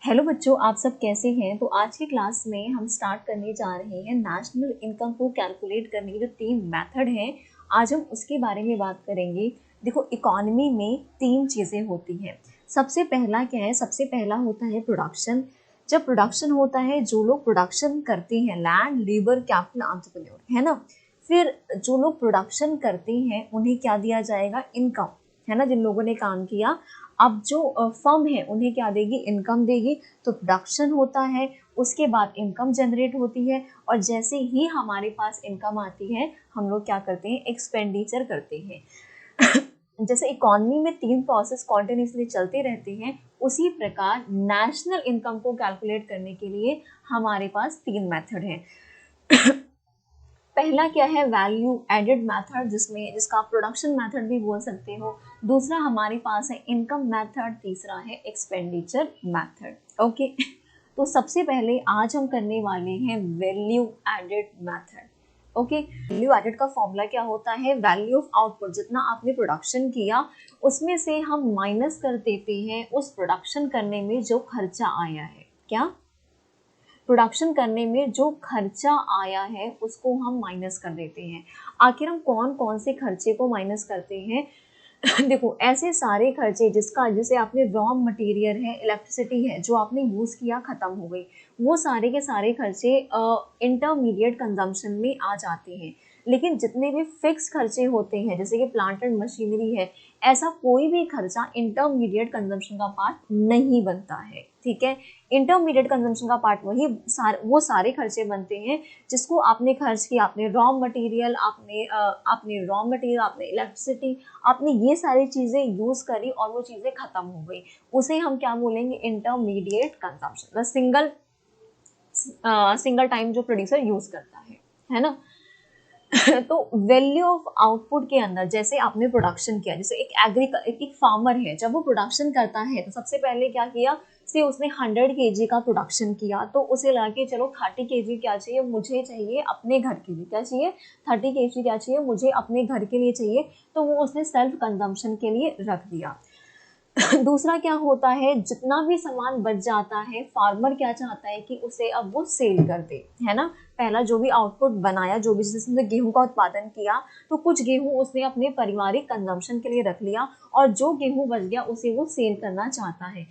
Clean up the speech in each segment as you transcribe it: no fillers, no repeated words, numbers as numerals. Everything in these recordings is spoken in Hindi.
हेलो बच्चों, आप सब कैसे हैं। तो आज की क्लास में हम स्टार्ट करने जा रहे हैं नेशनल इनकम को कैलकुलेट करने के जो 3 मेथड हैं, आज हम उसके बारे में बात करेंगे। देखो, इकोनॉमी में 3 चीज़ें होती हैं। सबसे पहला क्या है, सबसे पहला होता है प्रोडक्शन। जब प्रोडक्शन होता है, जो लोग प्रोडक्शन करते हैं, लैंड, लेबर, कैपिटल, एंटरप्रेन्योर, है ना। फिर जो लोग प्रोडक्शन करते हैं उन्हें क्या दिया जाएगा, इनकम, है ना, जिन लोगों ने काम किया। अब जो फर्म है उन्हें क्या देगी, इनकम देगी। तो प्रोडक्शन होता है, उसके बाद इनकम जनरेट होती है, और जैसे ही हमारे पास इनकम आती है हम लोग क्या करते हैं, एक्सपेंडिचर करते हैं। जैसे इकोनॉमी में 3 प्रोसेस कॉन्टिन्यूसली चलते रहते हैं, उसी प्रकार नेशनल इनकम को कैलकुलेट करने के लिए हमारे पास 3 मेथड हैं। पहला क्या है, वैल्यू एडेड मेथड, जिसका प्रोडक्शन मेथड भी बोल सकते हो। दूसरा हमारे पास है इनकम मेथड, तीसरा है एक्सपेंडिचर मेथड। ओके, तो सबसे पहले आज हम करने वाले हैं value added method. Okay, value added का फॉर्मूला क्या होता है, वैल्यू ऑफ आउटपुट, जितना आपने प्रोडक्शन किया उसमें से हम माइनस कर देते हैं उस प्रोडक्शन करने में जो खर्चा आया है। क्या, प्रोडक्शन करने में जो खर्चा आया है उसको हम माइनस कर देते हैं। आखिर हम कौन कौन से खर्चे को माइनस करते हैं? देखो, ऐसे सारे खर्चे जिसे आपने रॉ मटेरियल है, इलेक्ट्रिसिटी है, जो आपने यूज़ किया ख़त्म हो गई, वो सारे के सारे खर्चे इंटरमीडिएट कंजम्पशन में आ जाते हैं। लेकिन जितने भी फिक्स खर्चे होते हैं, जैसे कि प्लांट एंड मशीनरी है, ऐसा कोई भी खर्चा इंटरमीडिएट कंजम्पशन का पार्ट नहीं बनता है। ठीक है, इंटरमीडिएट कंजम्पशन का पार्ट वो सारे खर्चे बनते हैं जिसको आपने खर्च किया, आपने रॉ मटेरियल, आपने इलेक्ट्रिसिटी, आपने ये सारी चीज़ें यूज़ करी और वो चीज़ें ख़त्म हो गई, उसे हम क्या बोलेंगे, इंटरमीडिएट कंजम्पशन। सिंगल टाइम जो प्रोड्यूसर यूज़ करता है ना। तो वैल्यू ऑफ आउटपुट के अंदर, जैसे आपने प्रोडक्शन किया, जैसे एक फार्मर है, जब वो प्रोडक्शन करता है तो सबसे पहले क्या किया, से उसने 100 kg का प्रोडक्शन किया, तो उसे लगा कि चलो 30 kg क्या चाहिए, मुझे चाहिए अपने घर के लिए, क्या चाहिए, 30 kg क्या चाहिए, मुझे अपने घर के लिए चाहिए, तो वो उसने सेल्फ कंजम्पशन के लिए रख दिया। दूसरा क्या होता है, जितना भी सामान बच जाता है, फार्मर क्या चाहता है कि उसे अब वो सेल कर दे, है ना। पहला जो भी आउटपुट बनाया, जो भी जिसने गेहूं का उत्पादन किया, तो कुछ गेहूं उसने अपने पारिवारिक कंजम्पशन के लिए रख लिया, और जो गेहूं बच गया उसे वो सेल करना चाहता है।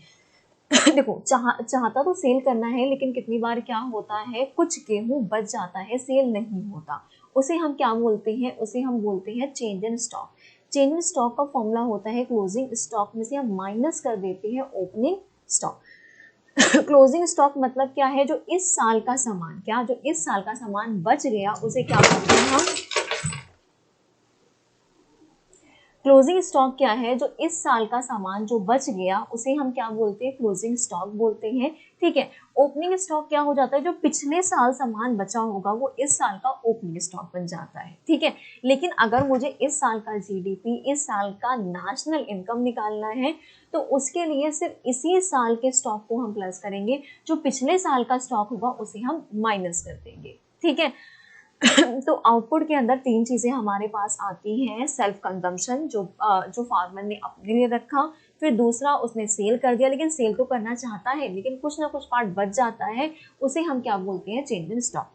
देखो, चाहता तो सेल करना है, लेकिन कितनी बार क्या होता है, कुछ गेहूं बच जाता है, सेल नहीं होता, उसे हम क्या बोलते हैं, उसे हम बोलते हैं change in stock. Change in stock का फॉर्मूला होता है, क्लोजिंग स्टॉक में से हम माइनस कर देते हैं ओपनिंग स्टॉक। क्लोजिंग स्टॉक मतलब क्या है, जो इस साल का सामान बच गया उसे क्या बोलते हैं हम, क्लोजिंग स्टॉक क्या है, जो इस साल का सामान जो बच गया उसे हम क्या बोलते हैं, क्लोजिंग स्टॉक बोलते हैं। ठीक है, ओपनिंग स्टॉक क्या हो जाता है, जो पिछले साल सामान बचा होगा वो इस साल का ओपनिंग स्टॉक बन जाता है। ठीक है, लेकिन अगर मुझे इस साल का जीडीपी, इस साल का नेशनल इनकम निकालना है, तो उसके लिए सिर्फ इसी साल के स्टॉक को हम प्लस करेंगे, जो पिछले साल का स्टॉक होगा उसे हम माइनस कर देंगे। ठीक है, तो आउटपुट के अंदर 3 चीज़ें हमारे पास आती हैं, सेल्फ कंजम्पशन, जो फार्मर ने अपने लिए रखा, फिर दूसरा उसने सेल कर दिया, लेकिन सेल तो करना चाहता है, लेकिन कुछ ना कुछ पार्ट बच जाता है, उसे हम क्या बोलते हैं, चेंज इन स्टॉक।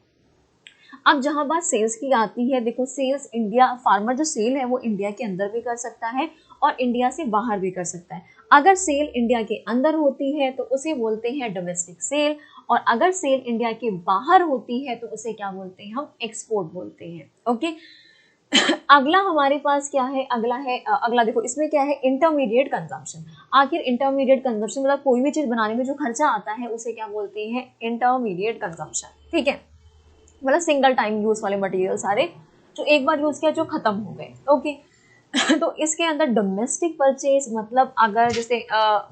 अब जहाँ बात सेल्स की आती है, देखो, सेल्स इंडिया, फार्मर जो सेल है वो इंडिया के अंदर भी कर सकता है और इंडिया से बाहर भी कर सकता है। अगर सेल इंडिया के अंदर होती है तो उसे बोलते हैं डोमेस्टिक सेल, और अगर सेल इंडिया के बाहर होती है तो उसे क्या बोलते हैं, हम एक्सपोर्ट बोलते हैं। ओके, अगला हमारे पास क्या है, अगला देखो, इसमें क्या है, इंटरमीडिएट कंजम्पशन। आखिर इंटरमीडिएट कंजम्पशन मतलब कोई भी चीज बनाने में जो खर्चा आता है उसे क्या बोलते हैं, इंटरमीडिएट कंजम्पशन। ठीक है, मतलब सिंगल टाइम यूज वाले मटेरियल सारे, जो एक बार यूज किया, जो खत्म हो गए। ओके, तो इसके अंदर डोमेस्टिक परचेज मतलब, अगर जैसे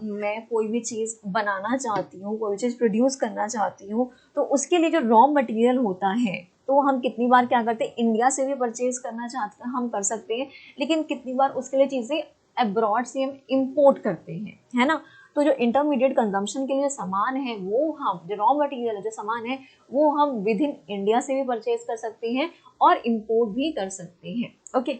मैं कोई भी चीज़ बनाना चाहती हूँ, कोई भी चीज़ प्रोड्यूस करना चाहती हूँ, तो उसके लिए जो रॉ मटेरियल होता है, तो हम कितनी बार क्या करते हैं, इंडिया से भी परचेज करना चाहते हैं, हम कर सकते हैं, लेकिन कितनी बार उसके लिए चीज़ें अब्रॉड से हम इम्पोर्ट करते हैं, है ना। तो जो इंटरमीडिएट कंजम्पशन के लिए सामान है, वो हम, जो रॉ मटेरियल है, जो सामान है, वो हम विद इन इंडिया से भी परचेज कर सकते हैं और इम्पोर्ट भी कर सकते हैं। ओके,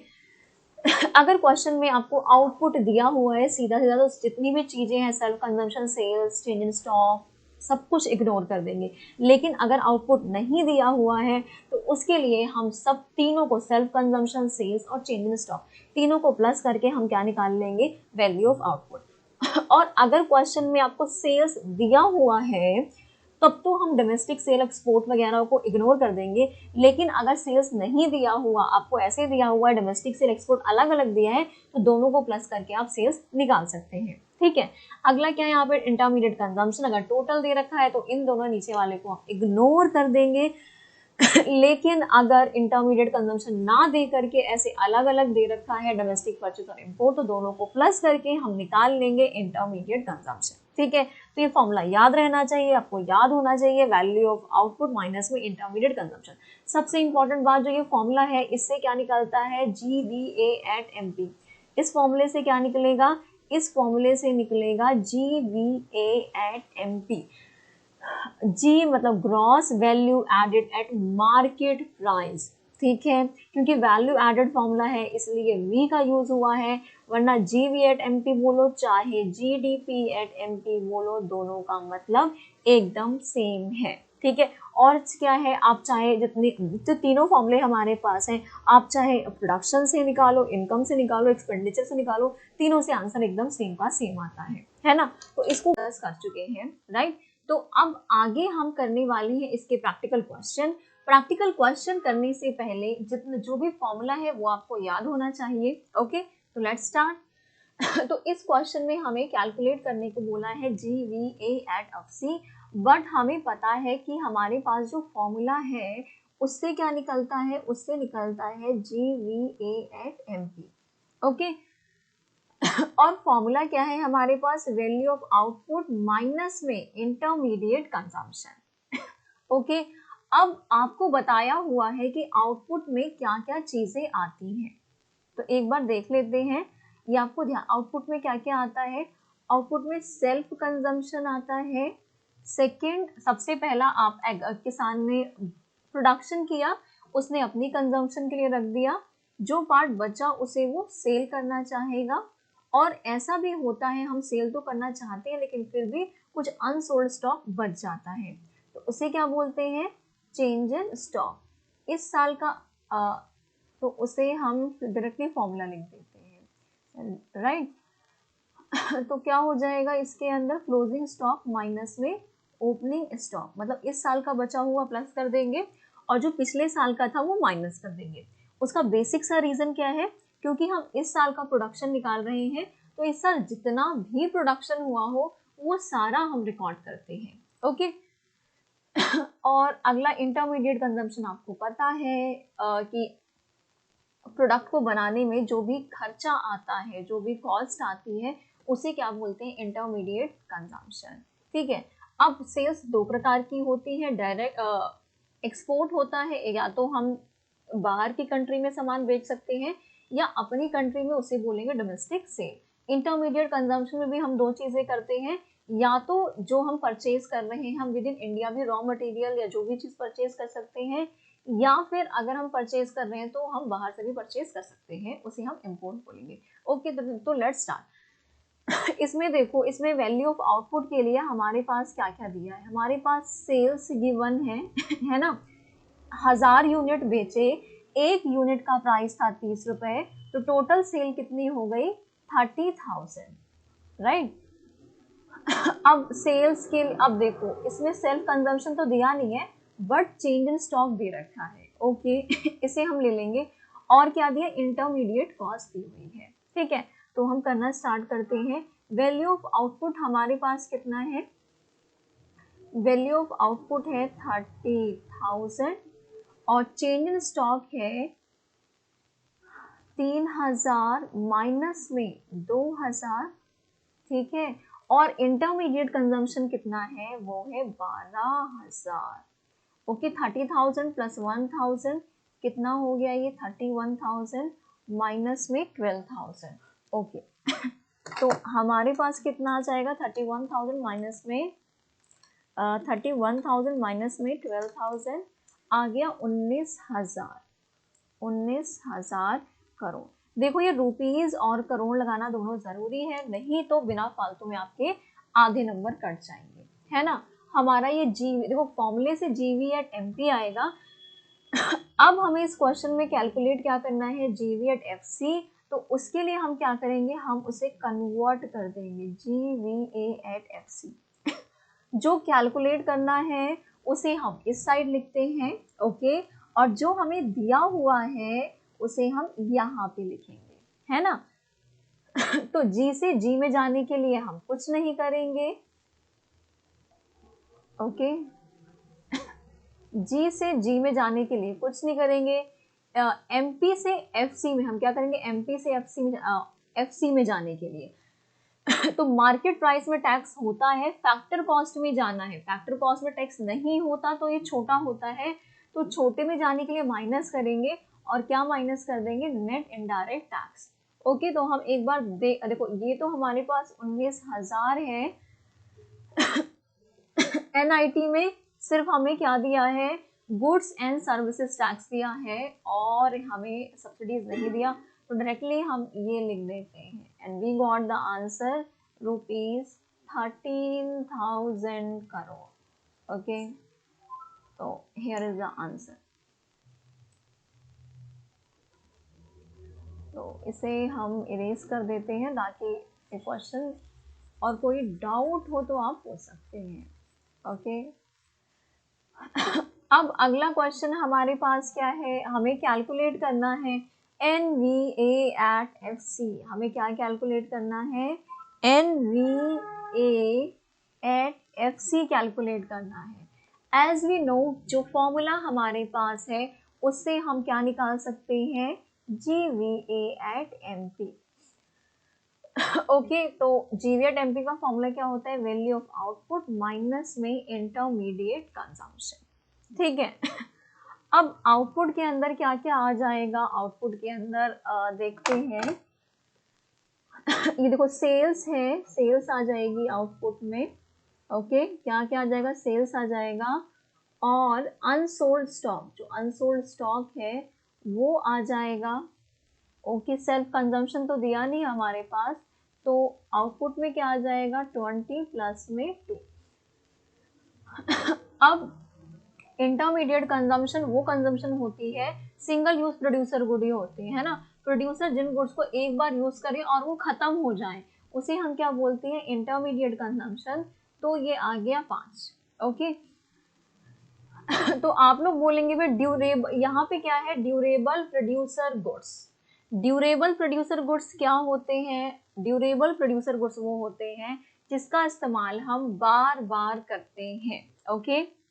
अगर क्वेश्चन में आपको आउटपुट दिया हुआ है सीधा सीधा, तो जितनी भी चीजें हैं, self consumption, sales, change in stock, सब कुछ इग्नोर कर देंगे। लेकिन अगर आउटपुट नहीं दिया हुआ है तो उसके लिए हम सब तीनों को, सेल्फ कंजम्पशन, सेल्स और चेंज इन स्टॉक, तीनों को प्लस करके हम क्या निकाल लेंगे, वैल्यू ऑफ आउटपुट। और अगर क्वेश्चन में आपको सेल्स दिया हुआ है तब तो हम डोमेस्टिक सेल, एक्सपोर्ट वगैरह को इग्नोर कर देंगे। लेकिन अगर सेल्स नहीं दिया हुआ, आपको ऐसे दिया हुआ है, डोमेस्टिक सेल, एक्सपोर्ट अलग अलग दिया है, तो दोनों को प्लस करके आप सेल्स निकाल सकते हैं। ठीक है, अगला क्या है यहाँ पे, इंटरमीडिएट कंजम्पशन। अगर टोटल दे रखा है तो इन दोनों नीचे वाले को आप इग्नोर कर देंगे। लेकिन अगर इंटरमीडिएट कंजम्पशन ना दे करके ऐसे अलग अलग दे रखा है, डोमेस्टिक परचेज और इंपोर्ट, तो दोनों को प्लस करके हम निकाल लेंगे इंटरमीडिएट कंजम्पशन। ठीक है, तो ये फॉर्मूला याद रहना चाहिए, आपको याद होना चाहिए, वैल्यू ऑफ आउटपुट माइनस में इंटरमीडिएट कंजम्पशन। सबसे इंपॉर्टेंट बात, जो ये फॉर्मूला है इससे क्या निकलता है, GVA@MP। इस फॉर्मूले से क्या निकलेगा, इस फॉर्मूले से निकलेगा GVA@MP। जी मतलब gross value added at market price. ठीक है, क्योंकि वैल्यू एडेड फॉर्मूला है इसलिए वी का यूज हुआ है, वरना GV@MP बोलो चाहे GDP@MP बोलो, दोनों का मतलब एकदम सेम है। ठीक है, और क्या है, आप चाहे जो तीनों फॉर्मूले हमारे पास हैं, आप चाहे प्रोडक्शन से निकालो, इनकम से निकालो, एक्सपेंडिचर से निकालो, तीनों से आंसर एकदम सेम का सेम आता है ना। तो इसको कर चुके हैं, राइट। तो अब आगे हम करने वाले हैं इसके प्रैक्टिकल क्वेश्चन। प्रैक्टिकल क्वेश्चन करने से पहले जितना जो भी फॉर्मूला है वो आपको याद होना चाहिए। ओके, तो लेट्स स्टार्ट। तो इस क्वेश्चन में हमें कैलकुलेट करने को बोला है GVA@FC, बट हमें पता है कि हमारे पास जो फॉर्मूला है उससे क्या निकलता है, उससे निकलता है GVA@MP। ओके, और फॉर्मूला क्या है हमारे पास, वैल्यू ऑफ आउटपुट माइनस में इंटरमीडिएट कंजम्पशन। ओके, अब आपको बताया हुआ है कि आउटपुट में क्या क्या चीजें आती हैं, तो एक बार देख लेते हैं। ये आपको ध्यान, आउटपुट में क्या क्या आता है, आउटपुट में सेल्फ कंजम्पशन आता है। सेकंड, सबसे पहला आप किसान ने प्रोडक्शन किया, उसने अपनी कंजम्पशन के लिए रख दिया, जो पार्ट बचा उसे वो सेल करना चाहेगा। और ऐसा भी होता है, हम सेल तो करना चाहते हैं लेकिन फिर भी कुछ अनसोल्ड स्टॉक बच जाता है, तो उसे क्या बोलते हैं, चेंज इन स्टॉक। इस साल का तो उसे हम डायरेक्टली फॉर्मूला लिख देते हैं, राइट। तो क्या हो जाएगा इसके अंदर, क्लोजिंग स्टॉक माइनस में ओपनिंग स्टॉक, मतलब इस साल का बचा हुआ प्लस कर देंगे और जो पिछले साल का था वो माइनस कर देंगे। उसका बेसिक सा रीजन क्या है, क्योंकि हम इस साल का प्रोडक्शन निकाल रहे हैं, तो इस साल जितना भी प्रोडक्शन हुआ हो वो सारा हम रिकॉर्ड करते हैं। ओके, और अगला इंटरमीडिएट कंजम्पशन, आपको पता है कि प्रोडक्ट को बनाने में जो भी खर्चा आता है, जो भी कॉस्ट आती है, उसे क्या बोलते हैं, इंटरमीडिएट कंजम्पशन। ठीक है, अब सेल्स दो प्रकार की होती है, डायरेक्ट एक्सपोर्ट होता है, या तो हम बाहर की कंट्री में सामान बेच सकते हैं या अपनी कंट्री में, उसे बोलेंगे डोमेस्टिक सेल। इंटरमीडिएट कंजम्पशन में भी हम दो चीजें करते हैं, या तो जो हम परचेज कर रहे हैं हम विद इन इंडिया भी रॉ मटेरियल या जो भी चीज परचेज कर सकते हैं, या फिर अगर हम परचेज कर रहे हैं तो हम बाहर से भी परचेज कर सकते हैं, उसे हम इम्पोर्ट बोलेंगे। ओके, तो लेट्स स्टार्ट। इसमें देखो, इसमें वैल्यू ऑफ आउटपुट के लिए हमारे पास क्या क्या दिया है, हमारे पास सेल्स गिवन है है ना, 1000 यूनिट बेचे, एक यूनिट का प्राइस था 30 रुपए, तो टोटल सेल कितनी हो गई, 30,000, राइट। अब सेल्स के, अब देखो इसमें सेल्फ कंजम्पशन तो दिया नहीं है बट चेंज इन स्टॉक दे रखा है। ओके, इसे हम ले लेंगे। और क्या दिया, इंटरमीडिएट कॉस्ट दी हुई है। ठीक है, तो हम करना स्टार्ट करते हैं। वैल्यू ऑफ आउटपुट हमारे पास कितना है, वैल्यू ऑफ आउटपुट है 30,000 और चेंज इन स्टॉक है 3000 माइनस में 2000। ठीक है, और इंटरमीडिएट कंजम्पशन कितना है, वो है 12,000। ओके, 30,000 प्लस 1,000 कितना हो गया, ये 31,000 माइनस में 12,000। ओके, तो हमारे पास कितना आ जाएगा, 31,000 माइनस में 31,000 माइनस में 12,000 आ गया 19,000, 19,000 करोड़। देखो ये रुपीज और करोड़ लगाना दोनों जरूरी है, नहीं तो बिना फालतू में आपके आधे नंबर कट जाएंगे, है ना। हमारा ये जीवी, देखो फॉर्मूले से जीवी एट एमपी आएगा। अब हमें इस क्वेश्चन में कैलकुलेट क्या करना है, जीवी एट एफसी, तो उसके लिए हम क्या करेंगे, हम उसे कन्वर्ट कर देंगे जीवीए एट एफसी। जो कैलकुलेट करना है उसे हम इस साइड लिखते हैं, ओके, और जो हमें दिया हुआ है उसे हम यहाँ पे लिखेंगे, है ना। तो जी से जी में जाने के लिए हम कुछ नहीं करेंगे, ओके, जी से जी में जाने के लिए कुछ नहीं करेंगे। एमपी से एफसी में हम क्या करेंगे, एमपी से एफसी में जाने के लिए तो मार्केट प्राइस में टैक्स होता है, फैक्टर कॉस्ट में जाना है, फैक्टर कॉस्ट में टैक्स नहीं होता तो ये छोटा होता है, तो छोटे में जाने के लिए माइनस करेंगे, और क्या माइनस कर देंगे, नेट इनडायरेक्ट टैक्स। ओके, तो हम एक बार देखो ये तो हमारे पास 19,000 है। एनआईटी में सिर्फ हमें क्या दिया है, गुड्स एंड सर्विसेज टैक्स दिया है, और हमें सब्सिडीज नहीं दिया, तो डायरेक्टली हम ये लिख देते हैं, and we got the answer ₹13,000 crore. Okay, तो हियर इज द आंसर। तो इसे हम इरेज कर देते हैं ताकि क्वेश्चन और कोई डाउट हो तो आप पूछ सकते हैं, ओके। अब अगला क्वेश्चन हमारे पास क्या है, हमें कैलकुलेट करना है NVA एट FC। हमें क्या कैलकुलेट करना है, NVA एट FC कैलकुलेट करना है। एज वी नो, जो फॉर्मूला हमारे पास है उससे हम क्या निकाल सकते हैं, GVA एट MP। ओके, तो GVA एट MP का फॉर्मूला क्या होता है, वैल्यू ऑफ आउटपुट माइनस में इंटरमीडिएट कंजम्पशन, ठीक है। अब आउटपुट के अंदर क्या क्या आ जाएगा, आउटपुट के अंदर देखते हैं। ये देखो सेल्स है, सेल्स आ जाएगी आउटपुट में, ओके, क्या क्या आ जाएगा, सेल्स आ जाएगा, और अनसोल्ड स्टॉक, जो अनसोल्ड स्टॉक है वो आ जाएगा, ओके। सेल्फ कंजम्पशन तो दिया नहीं हमारे पास, तो आउटपुट में क्या आ जाएगा, 20 प्लस में 2। अब इंटरमीडिएट कंजम्पशन वो कंजम्पशन होती है, सिंगल यूज प्रोड्यूसर गुड ही होती है ना, प्रोड्यूसर जिन गुड्स को एक बार यूज करे और वो खत्म हो जाए उसे हम क्या बोलते हैं, इंटरमीडिएट कंजम्पशन। तो ये आ गया 5, ओके। तो आप लोग बोलेंगे भाई ड्यूरेबल, यहाँ पे क्या है, durable producer goods. Durable producer goods क्या होते हैं, ड्यूरेबल प्रोड्यूसर गुड्स वो होते हैं जिसका इस्तेमाल हम बार बार करते हैं, ओके।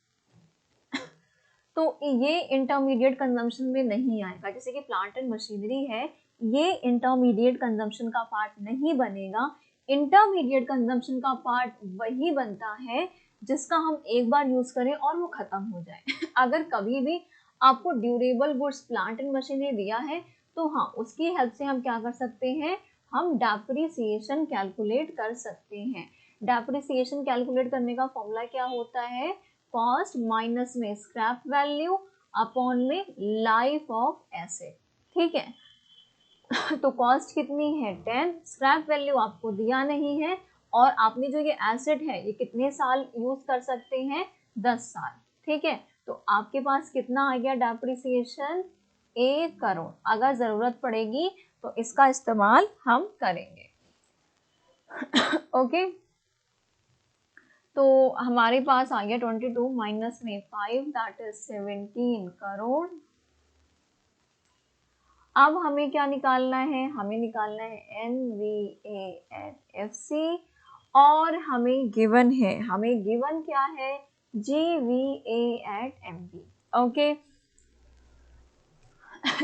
तो ये इंटरमीडिएट कंजम्पशन में नहीं आएगा, जैसे कि प्लांट एंड मशीनरी है, ये इंटरमीडिएट कंजम्पशन का पार्ट नहीं बनेगा। इंटरमीडिएट कंजम्पशन का पार्ट वही बनता है जिसका हम एक बार यूज करें और वो खत्म हो जाए। अगर कभी भी आपको durable goods plant and machinery दिया है तो हाँ, उसकी हेल्प से हम क्या कर सकते हैं, हम डेप्रिसिएशन कैलकुलेट कर सकते हैं। डेप्रिसिएशन कैलकुलेट करने का फॉर्मूला क्या होता है, कॉस्ट माइनस में स्क्रैप वैल्यू अपॉन में लाइफ ऑफ एसेट, ठीक है। तो कॉस्ट कितनी है 10, स्क्रैप वैल्यू आपको दिया नहीं है, और आपने जो ये एसेट है ये कितने साल यूज कर सकते हैं, 10 साल, ठीक है। तो आपके पास कितना आ गया डेप्रिसिएशन, 1 करोड़। अगर जरूरत पड़ेगी तो इसका इस्तेमाल हम करेंगे, ओके। तो हमारे पास आ गया 22 माइनस में 5 दैट इज 17 करोड़। अब हमें क्या निकालना है, हमें निकालना है NVA एट FC, और हमें गिवन है, हमें गिवन क्या है, GVA at MP, okay.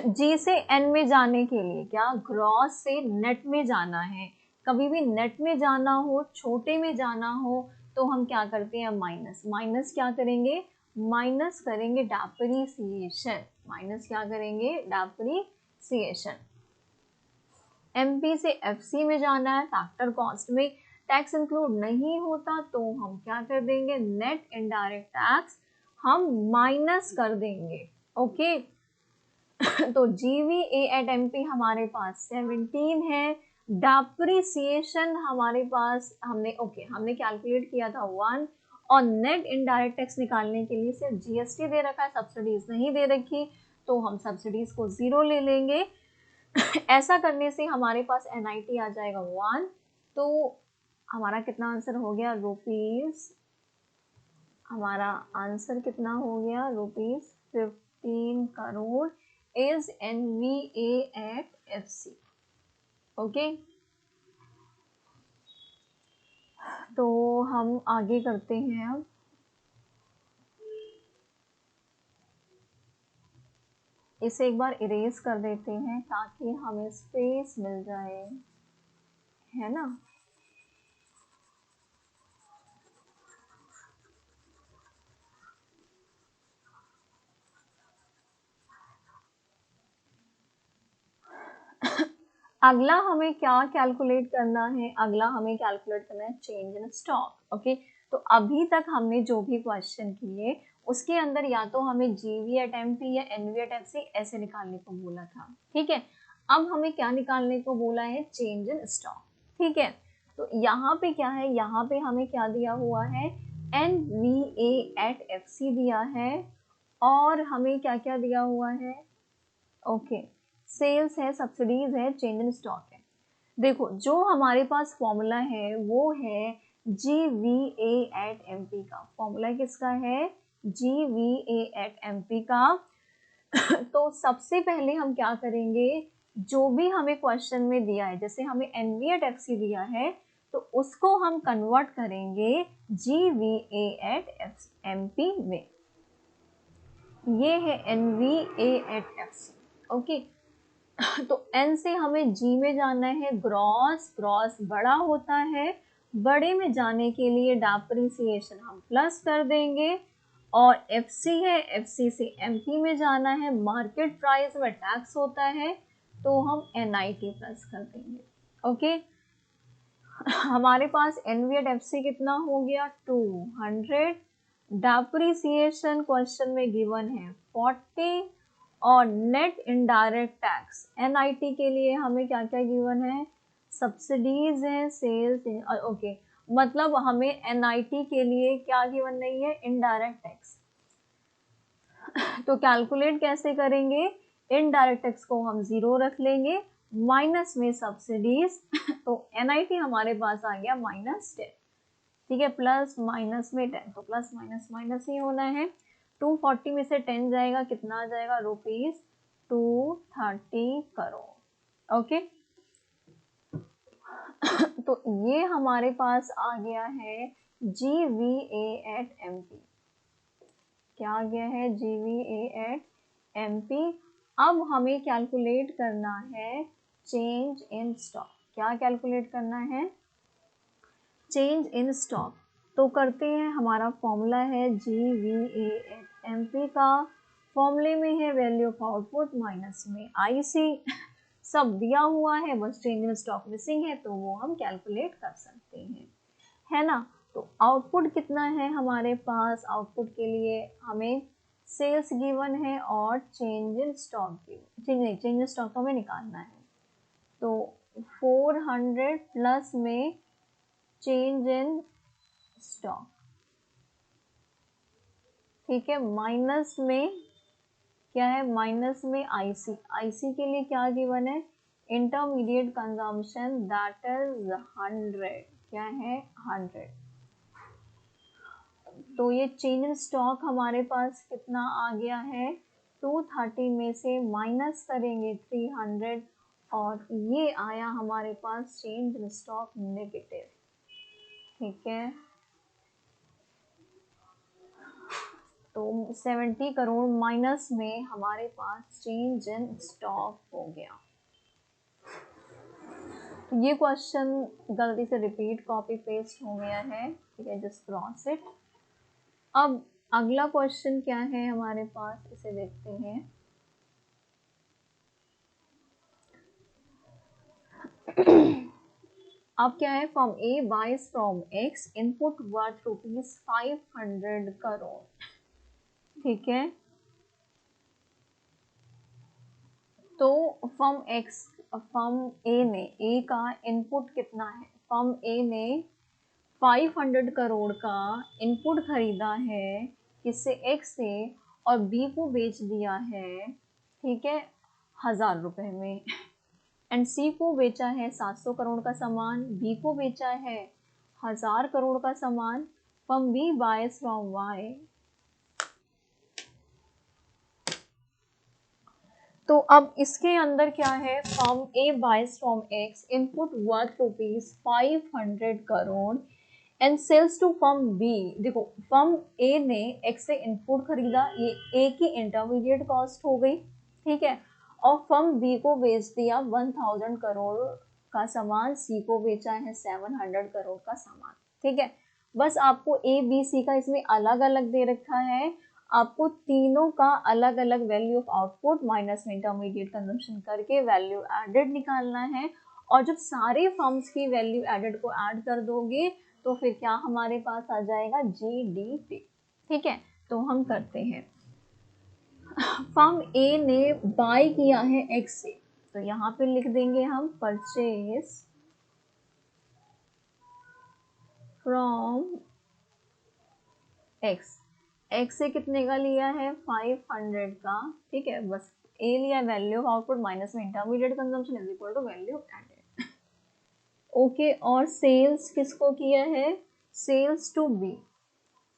G से N में जाने के लिए क्या, ग्रॉस से नेट में जाना है। कभी भी नेट में जाना हो, छोटे में जाना हो, तो हम क्या करते हैं, माइनस, माइनस क्या करेंगे, माइनस करेंगे डेप्रिसिएशन, माइनस क्या करेंगे, डेप्रिसिएशन। MP से FC में जाना है, फैक्टर कॉस्ट में टैक्स इंक्लूड नहीं होता तो हम क्या कर देंगे, नेट इनडायरेक्ट टैक्स हम माइनस कर देंगे, ओके। तो GVA एट MP हमारे पास 17 है, डेप्रिसिएशन हमारे पास हमने कैलकुलेट किया था 1, और नेट इनडायरेक्ट टैक्स निकालने के लिए सिर्फ जीएसटी दे रखा है, सब्सिडीज नहीं दे रखी, तो हम सब्सिडीज को 0 ले लेंगे। ऐसा करने से हमारे पास NIT आ जाएगा 1, तो हमारा कितना आंसर हो गया रुपीज, हमारा आंसर कितना हो गया rupees 15 crore is NVA at FC। Okay, तो हम आगे करते हैं। अब इसे एक बार इरेज कर देते हैं ताकि हमें स्पेस मिल जाए, है ना। अगला हमें क्या कैलकुलेट करना है, अगला हमें कैलकुलेट करना है चेंज इन स्टॉक। ओके, तो अभी तक हमने जो भी क्वेश्चन किए उसके अंदर या तो हमें GV at MP या NV at FC ऐसे निकालने को बोला था, ठीक है। अब हमें क्या निकालने को बोला है, चेंज इन स्टॉक, ठीक है। तो यहाँ पे क्या है, यहाँ पे हमें क्या दिया हुआ है, NVA at FC दिया है, और हमें क्या क्या दिया हुआ है, ओके, सेल्स है, सब्सिडीज है, चेंज इन स्टॉक है। देखो जो हमारे पास फॉर्मूला है वो है GVA at MP का, फॉर्मूला किसका है, GVA at MP का। तो सबसे पहले हम क्या करेंगे, जो भी हमें क्वेश्चन में दिया है, जैसे हमें NV at FC दिया है तो उसको हम कन्वर्ट करेंगे GVA at MP में। ये है NVA at FC, ओके। तो N से हमें G में जाना है, ग्रॉस, ग्रॉस बड़ा होता है, बड़े में जाने के लिए डेप्रिसिएशन हम प्लस कर देंगे, और FC है, FC से MP में जाना है, मार्केट प्राइस में टैक्स होता है तो हम NIT प्लस कर देंगे, ओके। हमारे पास NV at FC कितना हो गया 200, डेप्रिसिएशन क्वेश्चन में गिवन है 40, और नेट इनडायरेक्ट टैक्स NIT के लिए हमें क्या क्या गिवन है, सब्सिडीज है, सेल्स, ओके, मतलब हमें NIT के लिए क्या गिवन नहीं है, इनडायरेक्ट टैक्स। तो कैलकुलेट कैसे करेंगे, इनडायरेक्ट टैक्स को हम 0 रख लेंगे, माइनस में सब्सिडीज, तो NIT हमारे पास आ गया -10, ठीक है, प्लस माइनस में 10, तो प्लस माइनस माइनस ही होना है। 240 में से 10 जाएगा, कितना आ जाएगा, रुपीज 230 करोड़, ओके। तो ये हमारे पास आ गया है GVA at MP, क्या आ गया है, GVA at MP। अब हमें कैलकुलेट करना है चेंज इन स्टॉक, क्या कैलकुलेट करना है, चेंज इन स्टॉक। तो करते हैं, हमारा फॉर्मूला है GVA at MP का, फॉर्मूले में है वैल्यू ऑफ आउटपुट माइनस में IC, सब दिया हुआ है, बस चेंज इन स्टॉक मिसिंग है तो वो हम कैलकुलेट कर सकते हैं, है ना। तो आउटपुट कितना है हमारे पास, आउटपुट के लिए हमें सेल्स गिवन है और change in stock given, change in stock को हमें निकालना है, तो 400 प्लस में चेंज इन स्टॉक, ठीक है, माइनस में क्या है, माइनस में IC, IC के लिए क्या गिवन है, इंटरमीडिएट कंजम्पशन दैट इज 100, क्या है 100। तो ये चेंज इन स्टॉक हमारे पास कितना आ गया है, 230 में से माइनस करेंगे 300, और ये आया हमारे पास चेंज इन स्टॉक नेगेटिव, ठीक है। तो 70 करोड़ माइनस में हमारे पास चेंज इन स्टॉक हो गया। तो ये क्वेश्चन गलती से रिपीट कॉपी पेस्ट हो गया है, ठीक है, जस्ट क्रॉस इट। अब अगला क्वेश्चन क्या है हमारे पास, इसे देखते हैं। अब क्या है, from A buys from X input worth ₹500 crore, ठीक है। तो फ्रॉम A ने, A का इनपुट कितना है, फ्रॉम A ने 500 करोड़ का इनपुट खरीदा है किससे, एक्स से, और बी को बेच दिया है, ठीक है, 1000 रुपए में। एंड सी को बेचा है 700 करोड़ का सामान, बी को बेचा है 1000 करोड़ का सामान। From B buys from Y. तो अब इसके अंदर क्या है, from A buys from X input worth ₹500 crore and sales to firm B. देखो फर्म ए ने एक्स से इनपुट खरीदा, ये ए की इंटरमीडिएट कॉस्ट हो गई, ठीक है, और फर्म बी को बेच दिया 1000 करोड़ का सामान, सी को बेचा है 700 करोड़ का सामान, ठीक है। बस आपको ए बी सी का इसमें अलग अलग दे रखा है, आपको तीनों का अलग अलग वैल्यू ऑफ आउटपुट माइनस में इंटरमीडिएट कंजम्पशन करके वैल्यू एडेड निकालना है। और जब सारे फर्म्स की वैल्यू एडेड को ऐड कर दोगे तो फिर क्या हमारे पास आ जाएगा, GDP, ठीक है। तो हम करते हैं, फर्म ए ने बाय किया है एक्स से, तो यहाँ पे लिख देंगे हम परचेज फ्रॉम एक्स। एक्स से कितने का लिया है, 500 का, ठीक है। बस ए लिया वैल्यू ऑफ आउटपुट माइनस में intermediate consumption is equal to value added, okay. और सेल्स किसको किया है, सेल्स टू बी,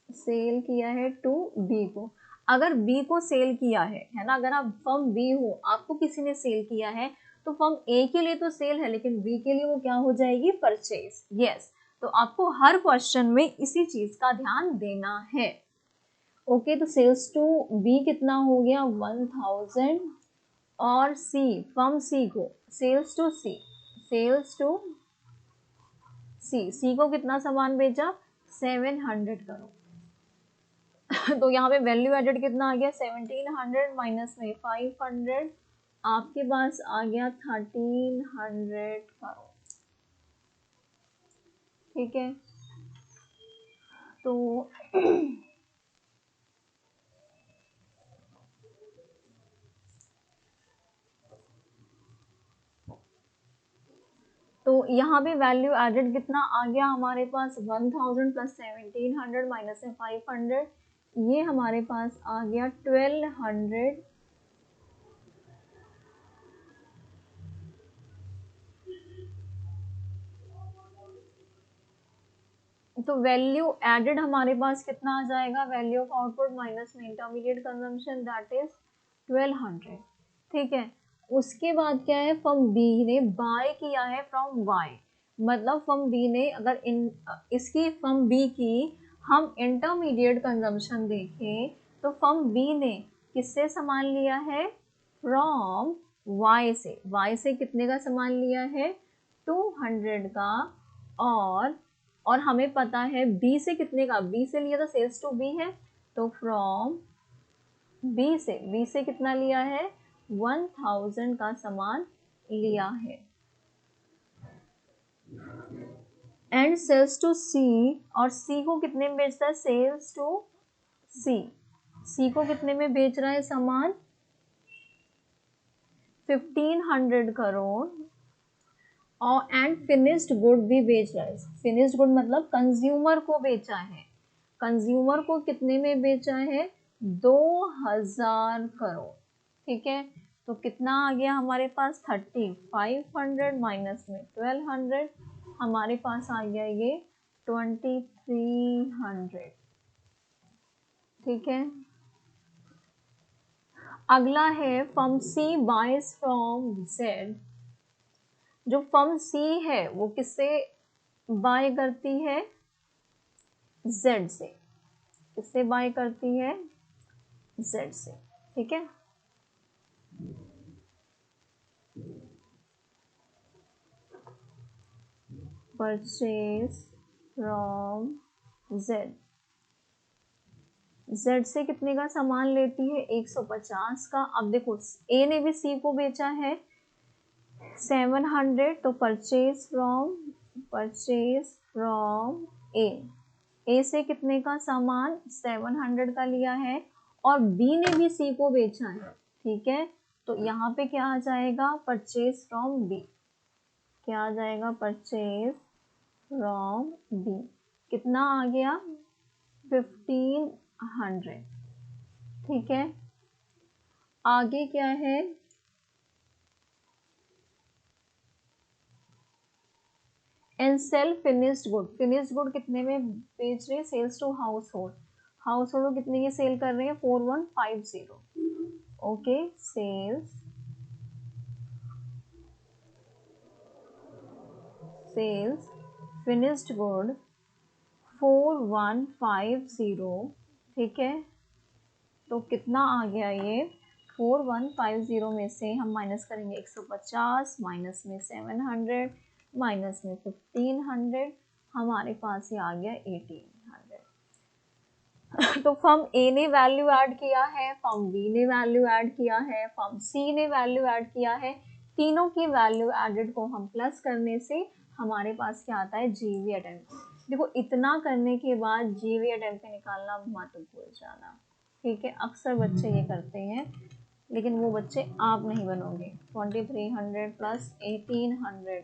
सेल किया है टू बी को। अगर बी को सेल किया है ना, अगर आप फर्म बी हो, आपको किसी ने सेल किया है, तो फर्म ए के लिए तो सेल है लेकिन बी के लिए वो क्या हो जाएगी, परचेज, यस। तो आपको हर क्वेश्चन में इसी चीज का ध्यान देना है, ओके। तो सेल्स टू बी कितना हो गया, 1000, और सी, फर्म सी को sales to C, sales to C, C को कितना सामान बेचा, 700 करोड़। तो यहाँ पे वैल्यू एडेड कितना आ गया, 1700 माइनस में 500, आपके पास आ गया 1300 करोड़, ठीक है। तो यहाँ पे वैल्यू एडेड कितना आ गया हमारे पास, 1000 प्लस 1700 माइनस में 500, ये हमारे पास आ गया 1200। तो वैल्यू एडेड हमारे पास कितना आ जाएगा, वैल्यू ऑफ आउटपुट माइनस में इंटरमीडिएट कंजम्पशन, दैट इज 1200, ठीक है। उसके बाद क्या है, फर्म बी ने बाय किया है फ्रॉम वाई, मतलब फर्म बी ने अगर इसकी फर्म बी की हम इंटरमीडिएट कंजम्पशन देखें तो फर्म बी ने किससे सामान लिया है, फ्रॉम वाई से। वाई से कितने का सामान लिया है, 200 का, और हमें पता है बी से कितने का, बी से लिया था, सेल्स टू बी है, तो फ्रॉम बी से कितना लिया है, 1000 का सामान लिया है। एंड सेल्स टू सी, और सी को कितने में बेचता है, सेल्स टू सी, सी को कितने में बेच रहा है सामान, 1500 करोड़, और एंड फिनिश्ड गुड भी बेच रहा है। फिनिश्ड गुड मतलब कंज्यूमर को बेचा है, कंज्यूमर को कितने में बेचा है, 2000 करोड़, ठीक है। तो कितना आ गया हमारे पास, 3500 माइनस में 1200, हमारे पास आ गया ये 2300, ठीक है। अगला है firm C buys from Z. जो फर्म सी है वो किससे बाय करती है, जेड से, किससे बाय करती है, जेड से, ठीक है। परचेज फ्रॉम जेड, जेड से कितने का सामान लेती है, 150 का। अब देखो ए ने भी सी को बेचा है 700, तो परचेज फ्रॉम ए से कितने का सामान, 700 का लिया है, और बी ने भी सी को बेचा है, ठीक है। तो यहाँ पे क्या आ जाएगा, परचेज फ्रॉम बी, क्या आ जाएगा, परचेज फ्रॉम बी, कितना आ गया 1500, ठीक है। आगे क्या है, and sale finished good, finished good कितने में बेच रहे हैं, sales to household, household कितने की सेल कर रहे हैं 4150, ओके। सेल्स फिनिश्ड गुड 4150, ठीक है। तो कितना आ गया ये 4150 में से हम माइनस करेंगे 150, माइनस में 700, माइनस में 1500, हमारे पास ये आ गया 1800। तो फर्म ए ने वैल्यू ऐड किया है, फर्म बी ने वैल्यू ऐड किया है, फर्म सी ने वैल्यू ऐड किया है, तीनों की वैल्यू एडेड को हम प्लस करने से हमारे पास क्या आता है जीवी अटेम्प्ट। देखो इतना करने के बाद जीवी अटेम्प्ट निकालना मत भूल जाना, ठीक है। अक्सर बच्चे ये करते हैं, लेकिन वो बच्चे आप नहीं बनोगे। 2300 प्लस 1800,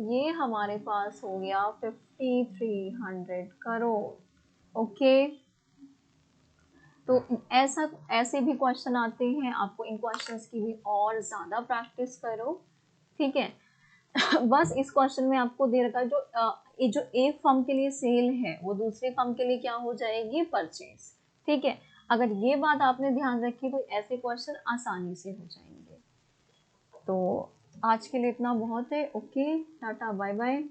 ये हमारे पास हो गया 5300 करोड़, ओके। तो ऐसे भी क्वेश्चन आते हैं, आपको इन क्वेश्चंस की भी और ज़्यादा प्रैक्टिस करो, ठीक है। बस इस क्वेश्चन में आपको दे रखा है ये जो एक फर्म के लिए सेल है वो दूसरे फर्म के लिए क्या हो जाएगी परचेज, ठीक है। अगर ये बात आपने ध्यान रखी तो ऐसे क्वेश्चन आसानी से हो जाएंगे। तो आज के लिए इतना बहुत है, ओके, टाटा बाय बाय।